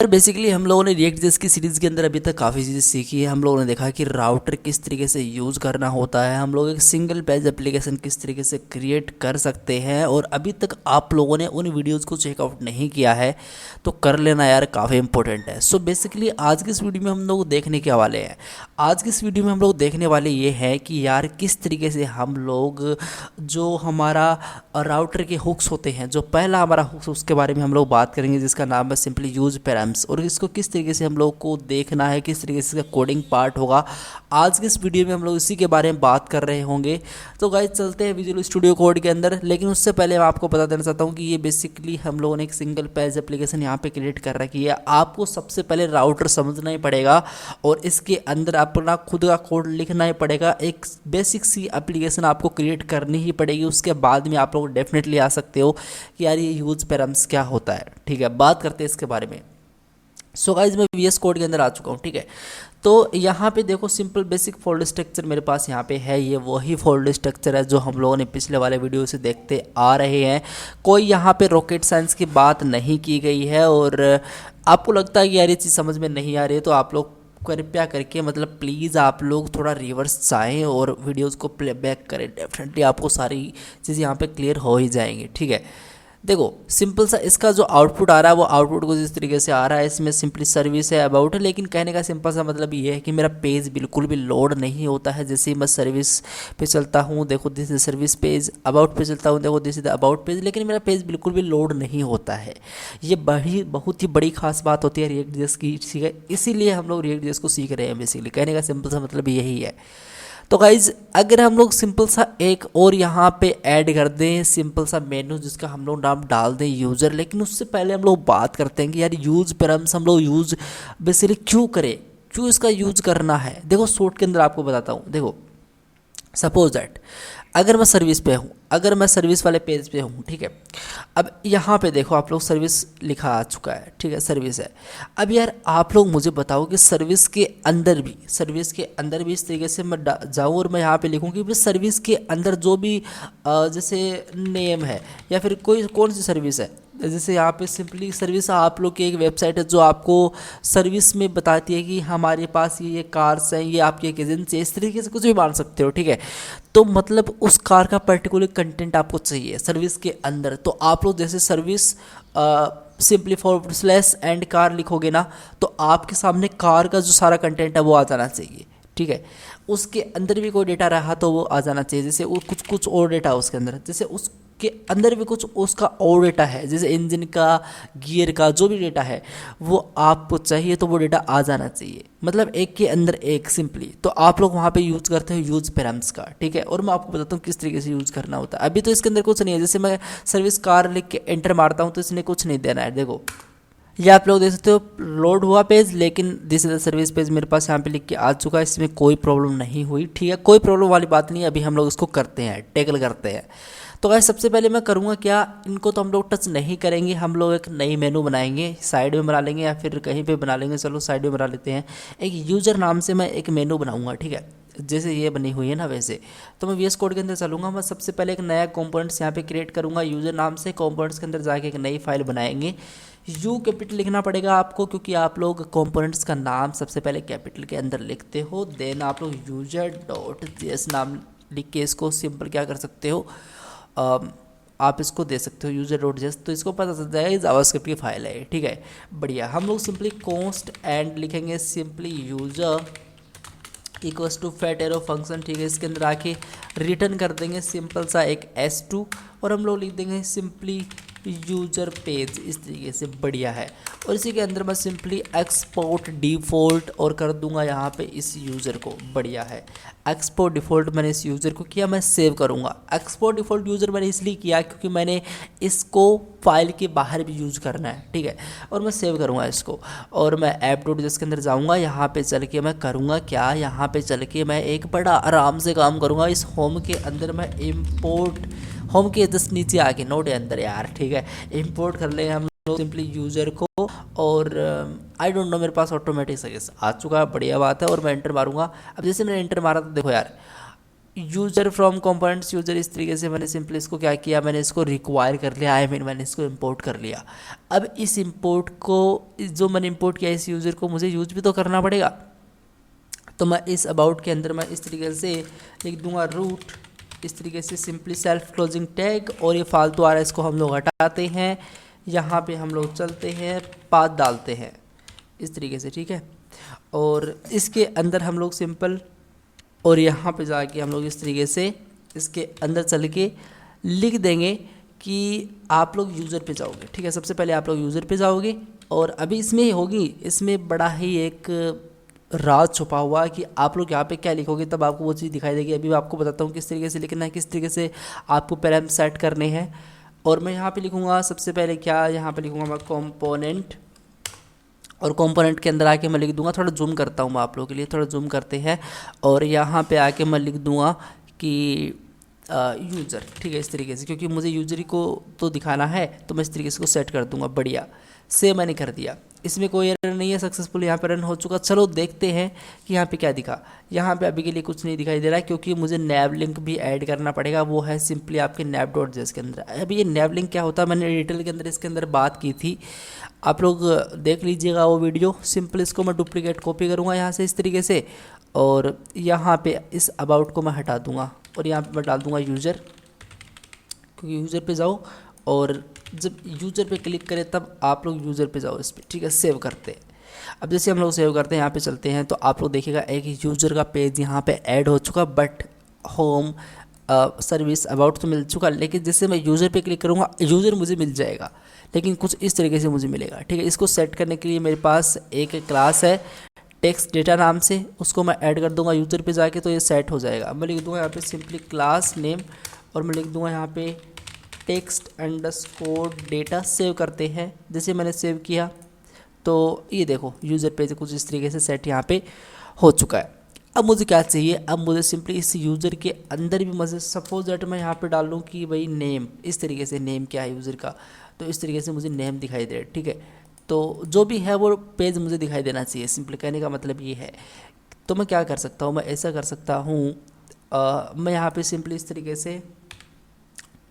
Basically हम लोगों ने रिएक्ट जेएस की सीरीज़ के अंदर अभी तक काफ़ी चीज़ें सीखी है। हम लोगों ने देखा कि राउटर किस तरीके से यूज़ करना होता है, हम लोग एक सिंगल पेज एप्लीकेशन किस तरीके से क्रिएट कर सकते हैं। और अभी तक आप लोगों ने उन वीडियोज़ को चेकआउट नहीं किया है तो कर लेना यार, काफ़ी इंपॉर्टेंट है। सो बेसिकली आज की इस वीडियो में हम लोग देखने के वाले हैं, आज की इस वीडियो में हम लोग देखने वाले ये हैं कि यार किस तरीके से हम लोग जो हमारा राउटर के हुक्स होते हैं, जो पहला हमारा हुक्स उसके बारे में हम लोग बात करेंगे जिसका नाम है सिंपली यूज पैराम्स, और इसको किस तरीके से हम लोग को देखना है, किस तरीके से इसका कोडिंग पार्ट होगा। आज के इस वीडियो में हम लोग इसी के बारे में बात कर रहे होंगे। तो गाइस चलते हैं विजुअल स्टूडियो कोड के अंदर, लेकिन उससे पहले मैं आपको बता देना चाहता हूँ कि ये बेसिकली हम लोगों ने एक सिंगल पेज एप्लीकेशन यहाँ पे क्रिएट कर रखी है। आपको सबसे पहले राउटर समझना ही पड़ेगा और इसके अंदर अपना खुद का कोड लिखना ही पड़ेगा। एक बेसिक सी एप्लीकेशन आपको क्रिएट करनी ही पड़ेगी, उसके बाद में आप लोग डेफिनेटली आ सकते हो कि यार ये यूज पैराम्स क्या होता है। ठीक है, बात करते हैं इसके बारे में। सो गाइज मैं वीएस कोड के अंदर आ चुका हूँ। ठीक है, तो यहाँ पे देखो सिंपल बेसिक फोल्डर स्ट्रक्चर मेरे पास यहाँ पे है। ये वही फोल्डर स्ट्रक्चर है जो हम लोगों ने पिछले वाले वीडियो से देखते आ रहे हैं। कोई यहाँ पे रॉकेट साइंस की बात नहीं की गई है। और आपको लगता है कि यार ये चीज़ समझ में नहीं आ रही है तो आप लोग कृपया करके मतलब प्लीज़ आप लोग थोड़ा रिवर्स जाएँ और वीडियोज़ को प्लेबैक करें। डेफिनेटली आपको सारी चीज़ें यहाँ पे क्लियर हो ही जाएंगी। ठीक है, देखो सिंपल सा इसका जो आउटपुट आ रहा है वो आउटपुट कुछ इस तरीके से आ रहा है। इसमें सिंपली सर्विस है, अबाउट है, लेकिन कहने का सिंपल सा मतलब ये है कि मेरा पेज बिल्कुल भी लोड नहीं होता है। जैसे ही मैं सर्विस पे चलता हूँ, देखो this is service page, about पे चलता हूँ, देखो दिस इज अबाउट पेज, लेकिन मेरा पेज बिल्कुल भी लोड नहीं होता है। ये बहुत ही बड़ी खास बात होती है रिएक्ट जेएस की, इसीलिए हम लोग रिएक्ट जेएस को सीख रहे हैं। बेसिकली कहने का सिंपल सा मतलब यही है। तो गाइज अगर हम लोग सिंपल सा एक और यहाँ पे ऐड कर दें सिंपल सा मेनू जिसका हम लोग नाम डाल दें यूज़र, लेकिन उससे पहले हम लोग बात करते हैं कि यार यूज़ पैराम्स हम लोग यूज़ बेसिकली क्यों करें, क्यों इसका यूज़ करना है। देखो शॉर्ट के अंदर आपको बताता हूँ। देखो सपोज दैट अगर मैं सर्विस पे हूँ, अगर मैं सर्विस वाले पेज पे हूँ, ठीक है, अब यहाँ पे देखो आप लोग सर्विस लिखा आ चुका है। ठीक है, सर्विस है। अब यार आप लोग मुझे बताओ कि सर्विस के अंदर भी, सर्विस के अंदर भी इस तरीके से मैं जाऊँ और मैं यहाँ पे लिखूँ कि सर्विस के अंदर जो भी जैसे नेम है या फिर कोई कौन सी सर्विस है, जैसे यहाँ पे सिंपली सर्विस आप लोग की एक वेबसाइट है जो आपको सर्विस में बताती है कि हमारे पास ये कार्स हैं, ये आपकी एक एजेंसी है, इस तरीके से कुछ भी मान सकते हो। ठीक है, तो मतलब उस कार का पर्टिकुलर कंटेंट आपको चाहिए सर्विस के अंदर, तो आप लोग जैसे service simply forward slash and car लिखोगे ना, तो आपके सामने कार का जो सारा कंटेंट है वो आ जाना चाहिए। ठीक है, उसके अंदर भी कोई डेटा रहा तो वो आ जाना चाहिए। जैसे वो कुछ कुछ और डेटा उसके अंदर, जैसे उसके अंदर भी कुछ उसका और डेटा है, जैसे इंजन का, गियर का, जो भी डेटा है वो आपको चाहिए तो वो डेटा आ जाना चाहिए। मतलब एक के अंदर एक सिंपली, तो आप लोग वहाँ पे यूज़ करते हो यूज़ पैराम्स का। ठीक है, और मैं आपको बताता हूँ किस तरीके से यूज़ करना होता है। अभी तो इसके अंदर कुछ नहीं है, जैसे मैं सर्विस कार लिख के एंटर मारता हूँ तो इसने कुछ नहीं देना है। देखो ये आप लोग देख सकते हो लोड हुआ पेज, लेकिन this is the service page मेरे पास यहाँ पे लिख के आ चुका है, इसमें कोई प्रॉब्लम नहीं हुई। ठीक है, कोई प्रॉब्लम वाली बात नहीं है। अभी हम लोग इसको करते हैं, टैकल करते हैं। तो गाइस सबसे पहले मैं करूँगा क्या, इनको तो हम लोग टच नहीं करेंगे, हम लोग एक नई मेनू बनाएंगे, साइड में बना लेंगे या फिर कहीं पे बना लेंगे। चलो साइड में बना लेते हैं। एक यूज़र नाम से मैं एक मेनू बनाऊँगा। ठीक है, जैसे ये बनी हुई है ना वैसे। तो मैं वीएस कोड के अंदर चलूँगा, मैं सबसे पहले एक नया कंपोनेंट्स यहाँ पे क्रिएट करूँगा यूज़र नाम से। कंपोनेंट्स के अंदर जाके एक नई फाइल बनाएंगे। यू कैपिटल लिखना पड़ेगा आपको, क्योंकि आप लोग कंपोनेंट्स का नाम सबसे पहले कैपिटल के अंदर लिखते हो। देन आप लोग यूजर डॉट जेएस नाम लिख के इसको सिंपल क्या कर सकते हो, आप इसको दे सकते हो यूजर डॉट जेएस, तो इसको पता चल जाएगा जावास्क्रिप्ट की फाइल है। ठीक है, बढ़िया। हम लोग सिंपली कॉन्स्ट एंड लिखेंगे simply user equals to fat arrow function. ठीक है, इसके अंदर आके रिटर्न कर देंगे सिंपल सा एक S2 और हम लोग लिख देंगे सिंपली यूजर पेज, इस तरीके से। बढ़िया है। और इसी के अंदर मैं सिंपली एक्सपोर्ट डिफ़ॉल्ट और कर दूंगा यहाँ पे इस यूज़र को। बढ़िया है, एक्सपोर्ट डिफ़ॉल्ट मैंने इस यूज़र को किया। मैं सेव करूँगा। एक्सपोर्ट डिफ़ॉल्ट यूज़र मैंने इसलिए किया क्योंकि मैंने इसको फाइल के बाहर भी यूज़ करना है। ठीक है, और मैं सेव करूँगा इसको और मैं ऐप डॉट जिसके अंदर जाऊँगा। यहाँ पे चल के मैं करूँगा क्या, यहाँ पे चल के मैं एक बड़ा आराम से काम करूँगा। इस होम के अंदर मैं इम्पोर्ट, होम के जस्ट नीचे आके, नोट है अंदर यार। ठीक है, इंपोर्ट कर लेंगे हम लोग सिंपली यूज़र को। और आई डोंट नो, मेरे पास ऑटोमेटिक सजेस्ट आ चुका है। बढ़िया बात है। और मैं एंटर मारूंगा। अब जैसे मैंने एंटर मारा तो देखो यार यूजर फ्रॉम कंपोनेंट्स यूजर, इस तरीके से मैंने सिंपली इसको क्या किया, मैंने इसको रिक्वायर कर लिया, मैंने इसको इंपोर्ट कर लिया। अब इस इंपोर्ट को, जो मैंने इंपोर्ट किया इस यूज़र को मुझे यूज भी तो करना पड़ेगा। तो मैं इस अबाउट के अंदर मैं इस तरीके से लिख दूंगा रूट, इस तरीके से सिंपली सेल्फ क्लोजिंग टैग, और ये फालतू आ रहा है इसको हम लोग हटाते हैं। यहाँ पे हम लोग चलते हैं, पाथ डालते हैं इस तरीके से, ठीक है। और इसके अंदर हम लोग सिंपल, और यहाँ पे जाके हम लोग इस तरीके से इसके अंदर चल के लिख देंगे कि आप लोग यूज़र पे जाओगे, ठीक है। सबसे पहले आप लोग यूज़र पे जाओगे, और अभी इसमें होगी, इसमें बड़ा ही एक राज छुपा हुआ है कि आप लोग यहाँ पे क्या लिखोगे तब आपको वो चीज़ दिखाई देगी। अभी मैं आपको बताता हूँ किस तरीके से लिखना है, किस तरीके से आपको पैरामीटर सेट करने हैं। और मैं यहाँ पे लिखूँगा सबसे पहले क्या, यहाँ पे लिखूँगा मैं कंपोनेंट, और कंपोनेंट के अंदर आके मैं लिख दूंगा, थोड़ा जूम करता हूँ मैं आप लोगों के लिए, थोड़ा जूम करते हैं, और यहाँ पे आके मैं लिख दूंगा कि यूज़र, ठीक है, इस तरीके से, क्योंकि मुझे यूज़र को तो दिखाना है, तो मैं इस तरीके से को सेट कर दूंगा। बढ़िया, सेव मैंने कर दिया, इसमें कोई एरर नहीं है, सक्सेसफुल यहाँ पे रन हो चुका। चलो देखते हैं कि यहाँ पे क्या दिखा। यहाँ पे अभी के लिए कुछ नहीं दिखाई दे रहा है, क्योंकि मुझे नैव लिंक भी ऐड करना पड़ेगा, वो है सिंपली आपके navs.js के अंदर। अभी ये नैव लिंक क्या होता है, मैंने डिटेल के अंदर इसके अंदर बात की थी, आप लोग देख लीजिएगा वो वीडियो। सिंपल इसको मैं डुप्लीकेट कॉपी करूँगा यहाँ से इस तरीके से, और यहाँ पे इस अबाउट को मैं हटा दूँगा, और यहाँ पे मैं डाल दूँगा यूज़र, क्योंकि यूज़र पे जाओ, और जब यूज़र पे क्लिक करें तब आप लोग यूज़र पे जाओ इस पर, ठीक है। सेव करते हैं, अब जैसे हम लोग सेव करते हैं, यहाँ पे चलते हैं, तो आप लोग देखिएगा एक यूज़र का पेज यहाँ पे ऐड हो चुका, बट होम सर्विस अबाउट तो मिल चुका, लेकिन जैसे मैं यूज़र पे क्लिक करूँगा यूज़र मुझे मिल जाएगा, लेकिन कुछ इस तरीके से मुझे मिलेगा, ठीक है। इसको सेट करने के लिए मेरे पास एक क्लास है टेक्स्ट डेटा नाम से, उसको मैं ऐड कर दूंगा यूज़र पे जाके, तो ये सेट हो जाएगा। मैं लिख दूंगा यहाँ पे सिंपली क्लास नेम, और मैं लिख दूंगा यहाँ पे टेक्स्ट अंडरस्कोर डेटा। सेव करते हैं, जैसे मैंने सेव किया तो ये देखो यूज़र पेज कुछ इस तरीके से सेट यहाँ पे हो चुका है। अब मुझे क्या चाहिए, अब मुझे सिंपली इस यूज़र के अंदर भी मुझे सपोज दैट मैं यहाँ पे डाल लूँ कि भाई नेम, इस तरीके से नेम क्या है यूज़र का, तो इस तरीके से मुझे नेम दिखाई दे रहा है, ठीक है। तो जो भी है वो पेज मुझे दिखाई देना चाहिए, सिंपली कहने का मतलब ये है। तो मैं क्या कर सकता हूँ, मैं ऐसा कर सकता हूँ, मैं यहाँ पे सिंपली इस तरीके से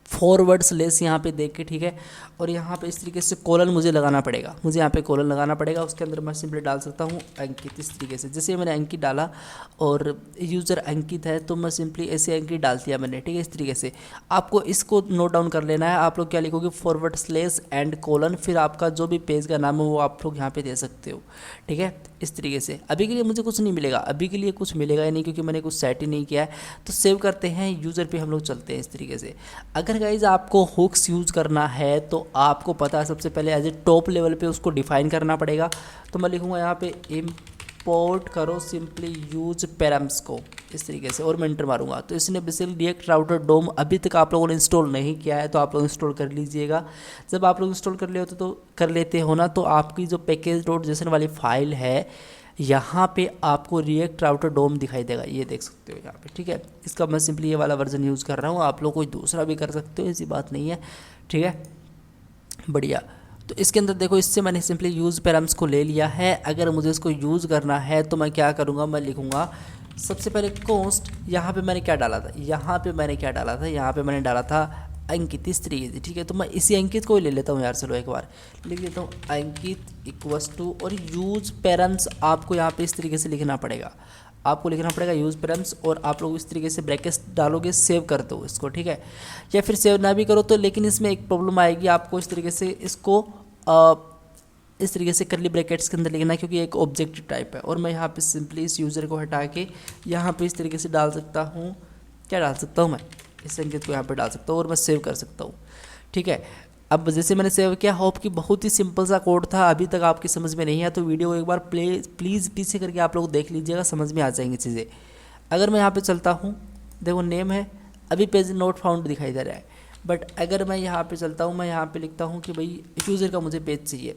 फॉरवर्ड स्लेस यहाँ पे देख के, ठीक है, और यहाँ पे इस तरीके से कॉलन मुझे लगाना पड़ेगा, मुझे यहाँ पे कॉलन लगाना पड़ेगा। उसके अंदर मैं सिंपली डाल सकता हूँ अंकित, इस तरीके से। जैसे मैंने अंकित डाला और यूज़र अंकित है, तो मैं सिंपली ऐसे अंकित डाल दिया मैंने, ठीक है। इस तरीके से आपको इसको नोट डाउन कर लेना है। आप लोग क्या लिखोगे, फॉरवर्ड स्लेस एंड कॉलन, फिर आपका जो भी पेज का नाम है वो आप लोग यहाँ पे दे सकते हो, ठीक है। इस तरीके से अभी के लिए मुझे कुछ नहीं मिलेगा, अभी के लिए कुछ मिलेगा ही नहीं, क्योंकि मैंने कुछ सेट ही नहीं किया है। तो सेव करते हैं, यूज़र पे हम लोग चलते हैं इस तरीके से। अगर गाइज आपको हुक्स यूज़ करना है तो आपको पता है सबसे पहले एज ए टॉप लेवल पे उसको डिफाइन करना पड़ेगा। तो मैं लिखूँगा यहाँ पे इंपोर्ट करो सिंपली यूज पैराम्स को, इस तरीके से, और मैं एंटर मारूंगा। तो इसने बेसिकली रिएक्ट राउटर डोम अभी तक आप लोगों ने इंस्टॉल नहीं किया है तो आप लोग इंस्टॉल कर लीजिएगा। जब आप लोग इंस्टॉल कर लेते हो ना, तो आपकी जो पैकेज डॉट जेसन वाली फाइल है, यहाँ पे आपको रिएक्ट राउटर डोम दिखाई देगा, ये देख सकते हो यहाँ पे, ठीक है। इसका मैं सिंपली ये वाला वर्जन यूज़ कर रहा हूँ, आप लोग कोई दूसरा भी कर सकते हो, ऐसी बात नहीं है, ठीक है। बढ़िया, तो इसके अंदर देखो, इससे मैंने सिंपली यूज़ पैराम्स को ले लिया है। अगर मुझे इसको यूज़ करना है तो मैं क्या करूँगा, मैं लिखूँगा सबसे पहले कॉस्ट। यहाँ पे मैंने क्या डाला था, यहाँ पे मैंने डाला था अंकित, इस तरीके से, ठीक है। तो मैं इसी अंकित को ही ले लेता हूँ यार, चलो एक बार लिख लेता हूँ अंकित इक्वस टू, और यूज़ पैराम्स आपको यहाँ पे इस तरीके से लिखना पड़ेगा, आपको लिखना पड़ेगा यूज़ पैराम्स, और आप लोग इस तरीके से ब्रैकेट्स डालोगे, सेव कर दो इसको, ठीक है। या फिर सेव ना भी करो तो, लेकिन इसमें एक प्रॉब्लम आएगी, आपको इस तरीके से इसको इस तरीके से करली ब्रैकेट्स के अंदर लिखना है, क्योंकि एक ऑब्जेक्टिव टाइप है। और मैं यहाँ पे सिंपली इस यूज़र को हटा के यहाँ पे इस तरीके से डाल सकता हूँ, क्या डाल सकता हूँ मैं, इस संकेत को यहाँ पे डाल सकता हूँ, और मैं सेव कर सकता हूँ, ठीक है। अब जैसे मैंने सेव किया, होप कि बहुत ही सिंपल सा कोड था, अभी तक आपकी समझ में नहीं है तो वीडियो को एक बार प्लीज़ पीछे करके आप लोग देख लीजिएगा, समझ में आ जाएंगी चीज़ें। अगर मैं यहाँ पे चलता हूँ, देखो नेम है, अभी पेज नोट फाउंड दिखाई दे रहा है, बट अगर मैं यहाँ पे चलता हूँ, मैं यहाँ पे लिखता हूँ कि भाई यूज़र का मुझे पेज चाहिए,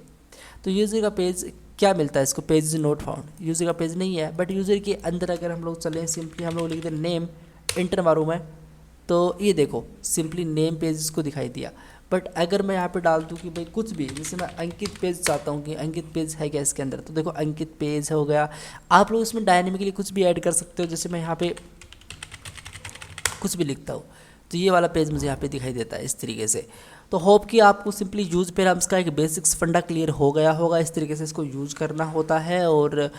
तो यूज़र का पेज क्या मिलता है इसको, page is not found, user का पेज नहीं है। बट यूज़र के अंदर अगर हम लोग चलें, सिंपली हम लोग लिखते हैं नेम, इंटर मारूँ मैं, तो ये देखो सिंपली नेम पेज इसको दिखाई दिया। बट अगर मैं यहाँ पे डाल दूँ कि भाई कुछ भी, जैसे मैं अंकित पेज चाहता हूँ कि अंकित पेज है क्या इसके अंदर, तो देखो अंकित पेज हो गया। आप लोग इसमें डायनेमिकली कुछ भी ऐड कर सकते हो, जैसे मैं यहाँ पे कुछ भी लिखता हूँ तो ये वाला पेज मुझे यहाँ पे दिखाई देता है इस तरीके से। तो होप कि आपको सिंपली यूज पैराम्स का एक बेसिक्स फंडा क्लियर हो गया होगा, इस तरीके से इसको यूज करना होता है। और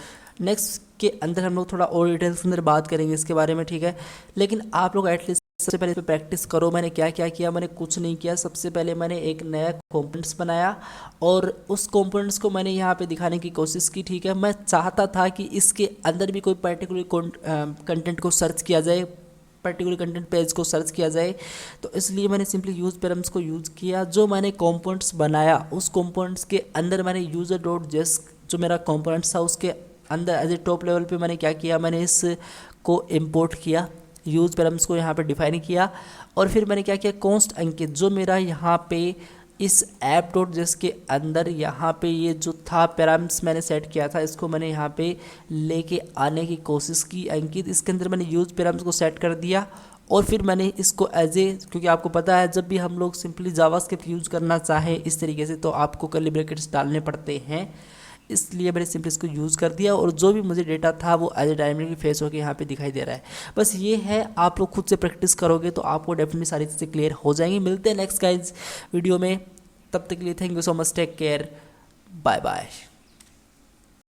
नेक्स्ट के अंदर हम लोग थोड़ा और डिटेल्स के अंदर बात करेंगे इसके बारे में, ठीक है। लेकिन आप लोग एटलीस्ट सबसे पहले इस पे प्रैक्टिस करो। मैंने क्या क्या किया, मैंने कुछ नहीं किया। सबसे पहले मैंने एक नया कंपोनेंट्स बनाया और उस कंपोनेंट्स को मैंने यहाँ पे दिखाने की कोशिश की, ठीक है। मैं चाहता था कि इसके अंदर भी कोई पर्टिकुलर कंटेंट को सर्च किया जाए, पर्टिकुलर कंटेंट पेज को सर्च किया जाए, तो इसलिए मैंने सिंपली यूज पैराम्स को यूज़ किया। जो मैंने कंपोनेंट्स बनाया उस कंपोनेंट्स के अंदर मैंने यूजर डॉट जेस जो मेरा कंपोनेंट्स था उसके अंदर एज ए टॉप लेवल पे मैंने क्या किया, मैंने इस को इम्पोर्ट किया, यूज पैराम्स को यहाँ पे डिफाइन किया। और फिर मैंने क्या किया, कॉन्स्ट अंकित जो मेरा यहाँ पे इस ऐप डॉट जेस के अंदर यहाँ पे ये जो था पैराम्स मैंने सेट किया था, इसको मैंने यहाँ पे लेके आने की कोशिश की अंकित। इसके अंदर मैंने यूज पैराम्स को सेट कर दिया और फिर मैंने इसको एज ए, क्योंकि आपको पता है जब भी हम लोग सिंपली जावास्क्रिप्ट यूज़ करना चाहें इस तरीके से तो आपको कर्ली ब्रैकेट्स डालने पड़ते हैं, इसलिए मैंने सिंपली इसको यूज़ कर दिया और जो भी मुझे डेटा था वो एज ए डायनेमिक फेस होकर यहाँ पे दिखाई दे रहा है। बस ये है, आप लोग खुद से प्रैक्टिस करोगे तो आपको डेफिनेटली सारी चीज़ें क्लियर हो जाएंगी। मिलते हैं नेक्स्ट गाइज वीडियो में, तब तक के लिए thank you so much, take care, bye bye.